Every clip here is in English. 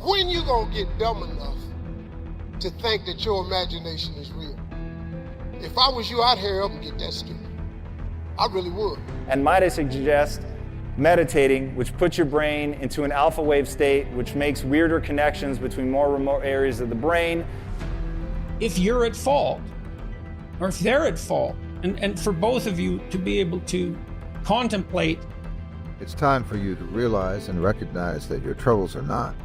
When you gonna get dumb enough to think that your imagination is real? If I was you, I'd hurry up and get that stupid. I really would. And might I suggest meditating, which puts your brain into an alpha wave state, which makes weirder connections between more remote areas of the brain. If you're at fault, or if they're at fault, and for both of you to be able to contemplate. It's time for you to realize and recognize that your troubles are not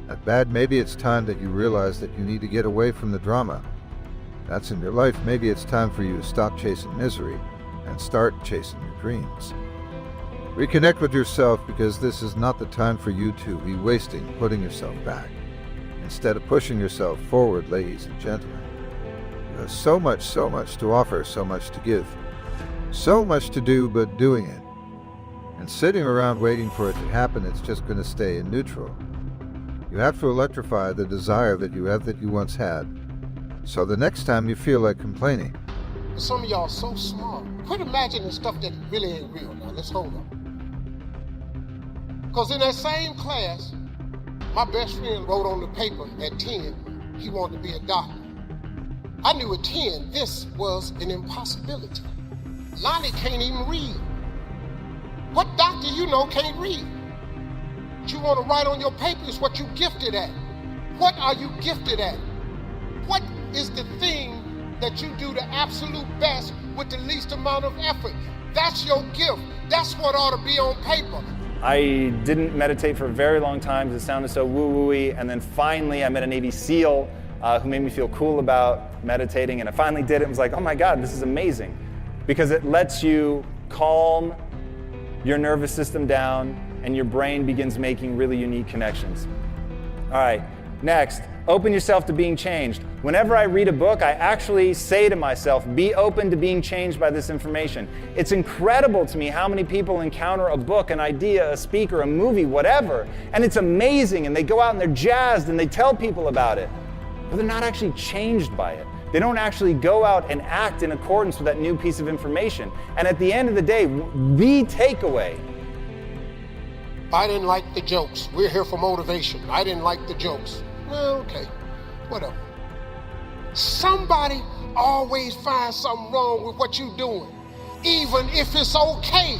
that bad. Maybe it's time that you realize that you need to get away from the drama that's in your life. Maybe it's time for you to stop chasing misery and start chasing your dreams. Reconnect with yourself, because this is not the time for you to be wasting putting yourself back. Instead of pushing yourself forward, ladies and gentlemen. You have so much to offer, so much to give, so much to do, but doing it and sitting around waiting for it to happen, it's just going to stay in neutral. You have to electrify the desire that you have, that you once had. So the next time you feel like complaining. Some of y'all so smart. Quit imagining stuff that really ain't real. Now let's hold up. Because in that same class, my best friend wrote on the paper at 10, he wanted to be a doctor. I knew at 10, this was an impossibility. Lonnie can't even read. What doctor you know can't read? What you want to write on your paper is what you gifted at. What are you gifted at? What is the thing that you do the absolute best with the least amount of effort? That's your gift. That's what ought to be on paper. I didn't meditate for a very long time because it sounded so woo-woo-y, and then finally I met a Navy SEAL who made me feel cool about meditating, and I finally did it and was like, oh my God, this is amazing. Because it lets you calm your nervous system down and your brain begins making really unique connections. All right, next, open yourself to being changed. Whenever I read a book, I actually say to myself, be open to being changed by this information. It's incredible to me how many people encounter a book, an idea, a speaker, a movie, whatever, and it's amazing, and they go out and they're jazzed and they tell people about it, but they're not actually changed by it. They don't actually go out and act in accordance with that new piece of information. And at the end of the day, the takeaway. I didn't like the jokes. We're here for motivation. I didn't like the jokes. Well, okay, whatever. Somebody always finds something wrong with what you're doing, even if it's okay.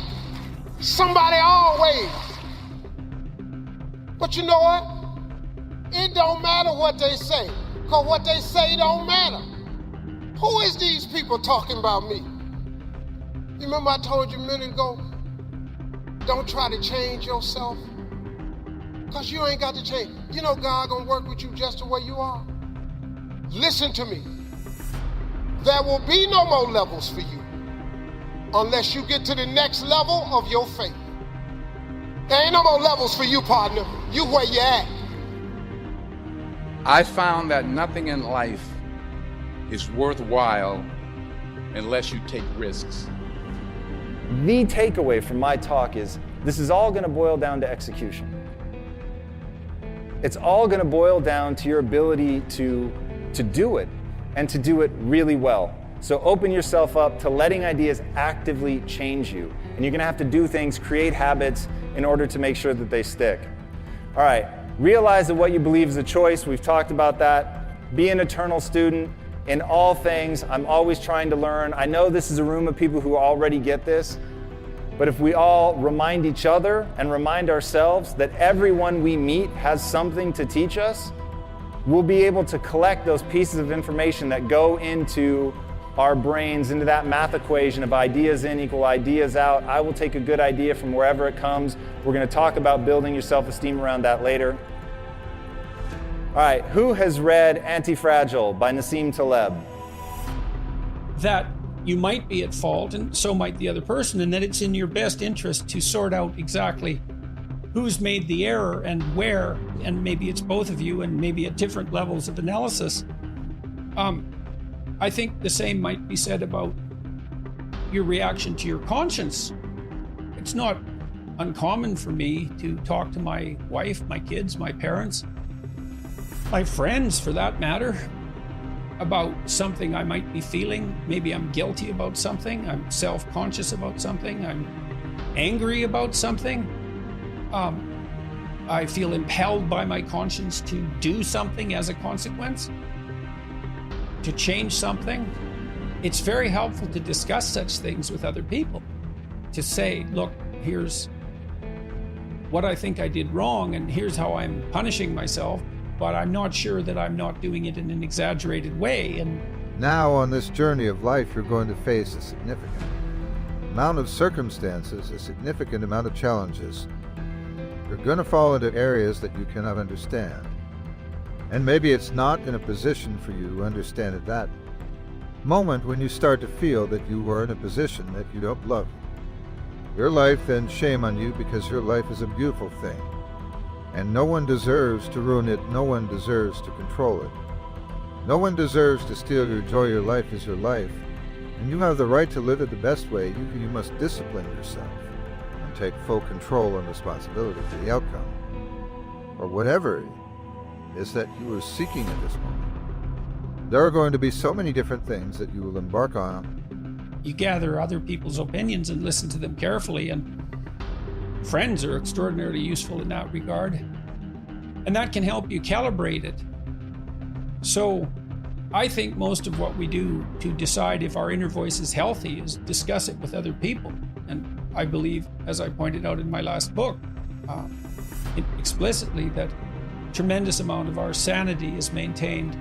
Somebody always. But you know what? It don't matter what they say, because what they say don't matter. Who is these people talking about me? You remember I told you a minute ago, don't try to change yourself, because you ain't got to change. You know God gonna work with you just the way you are. Listen to me. There will be no more levels for you unless you get to the next level of your faith. There ain't no more levels for you, partner. You where you at. I found that nothing in life is worthwhile unless you take risks. The takeaway from my talk is this is all going to boil down to execution. It's all going to boil down to your ability to do it, and to do it really well. So open yourself up to letting ideas actively change you. And you're going to have to do things, create habits in order to make sure that they stick. All right, realize that what you believe is a choice. We've talked about that. Be an eternal student in all things. I'm always trying to learn. I know this is a room of people who already get this, but if we all remind each other and remind ourselves that everyone we meet has something to teach us, we'll be able to collect those pieces of information that go into our brains, into that math equation of ideas in equal ideas out. I will take a good idea from wherever it comes. We're going to talk about building your self-esteem around that later. All right, who has read Anti-Fragile by Nassim Taleb? That you might be at fault, and so might the other person, and that it's in your best interest to sort out exactly who's made the error and where, and maybe it's both of you, and maybe at different levels of analysis. I think the same might be said about your reaction to your conscience. It's not uncommon for me to talk to my wife, my kids, my parents, my friends for that matter, about something I might be feeling. Maybe I'm guilty about something, I'm self-conscious about something, I'm angry about something. I feel impelled by my conscience to do something as a consequence, to change something, it's very helpful to discuss such things with other people. To say, look, here's what I think I did wrong, and here's how I'm punishing myself, but I'm not sure that I'm not doing it in an exaggerated way. And now on this journey of life, you're going to face a significant amount of circumstances, a significant amount of challenges. You're going to fall into areas that you cannot understand. And maybe it's not in a position for you to understand at that moment when you start to feel that you are in a position that you don't love your life, then shame on you, because your life is a beautiful thing. And no one deserves to ruin it. No one deserves to control it. No one deserves to steal your joy. Your life is your life. And you have the right to live it the best way. You must discipline yourself and take full control and responsibility for the outcome, or whatever it is that you are seeking at this moment. There are going to be so many different things that you will embark on. You gather other people's opinions and listen to them carefully, and friends are extraordinarily useful in that regard. And that can help you calibrate it. So I think most of what we do to decide if our inner voice is healthy is discuss it with other people. And I believe, as I pointed out in my last book, explicitly, that a tremendous amount of our sanity is maintained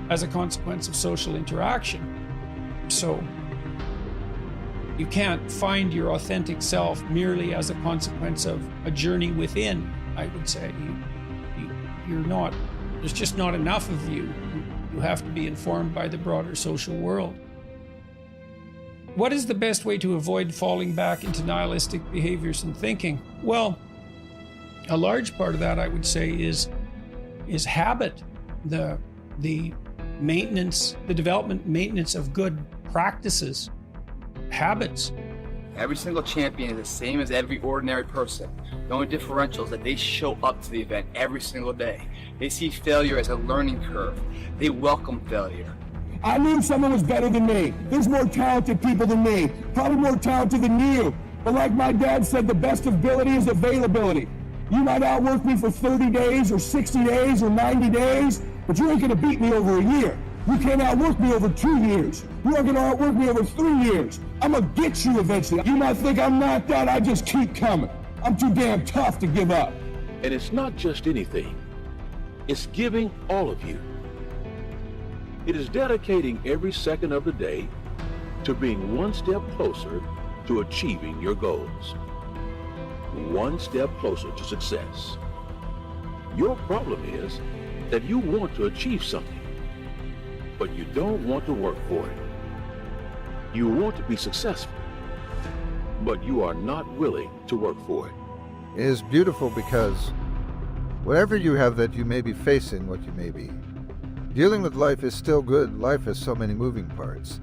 as a consequence of social interaction. So you can't find your authentic self merely as a consequence of a journey within, I would say. You're not, there's just not enough of you. You have to be informed by the broader social world. What is the best way to avoid falling back into nihilistic behaviors and thinking? Well, a large part of that, I would say, is habit. The maintenance, the development, maintenance of good practices, habits. Every single champion is the same as every ordinary person. The only differential is that they show up to the event every single day. They see failure as a learning curve. They welcome failure. I knew someone was better than me. There's more talented people than me, probably more talented than you. But like my dad said, the best ability is availability. You might outwork me for 30 days or 60 days or 90 days, but you ain't gonna beat me over a year. You can't outwork me over 2 years. You aren't gonna outwork me over 3 years. I'm gonna get you eventually. You might think I'm not that, I just keep coming. I'm too damn tough to give up. And it's not just anything. It's giving all of you. It is dedicating every second of the day to being one step closer to achieving your goals. One step closer to success. Your problem is that you want to achieve something, but you don't want to work for it. You want to be successful, but you are not willing to work for it. It is beautiful because whatever you have that you may be facing, what you may be dealing with, life is still good. Life has so many moving parts.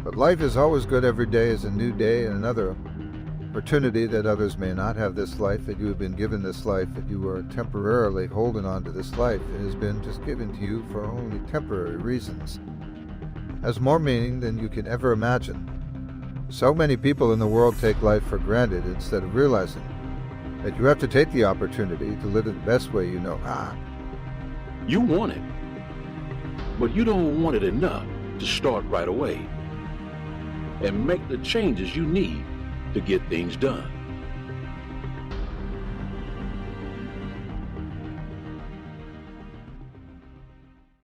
But life is always good. Every day is a new day and another opportunity that others may not have this life, that you have been given this life, that you are temporarily holding on to this life. It has been just given to you for only temporary reasons. It has more meaning than you can ever imagine. So many people in the world take life for granted instead of realizing that you have to take the opportunity to live it the best way you know how. You want it, but you don't want it enough to start right away and make the changes you need to get things done.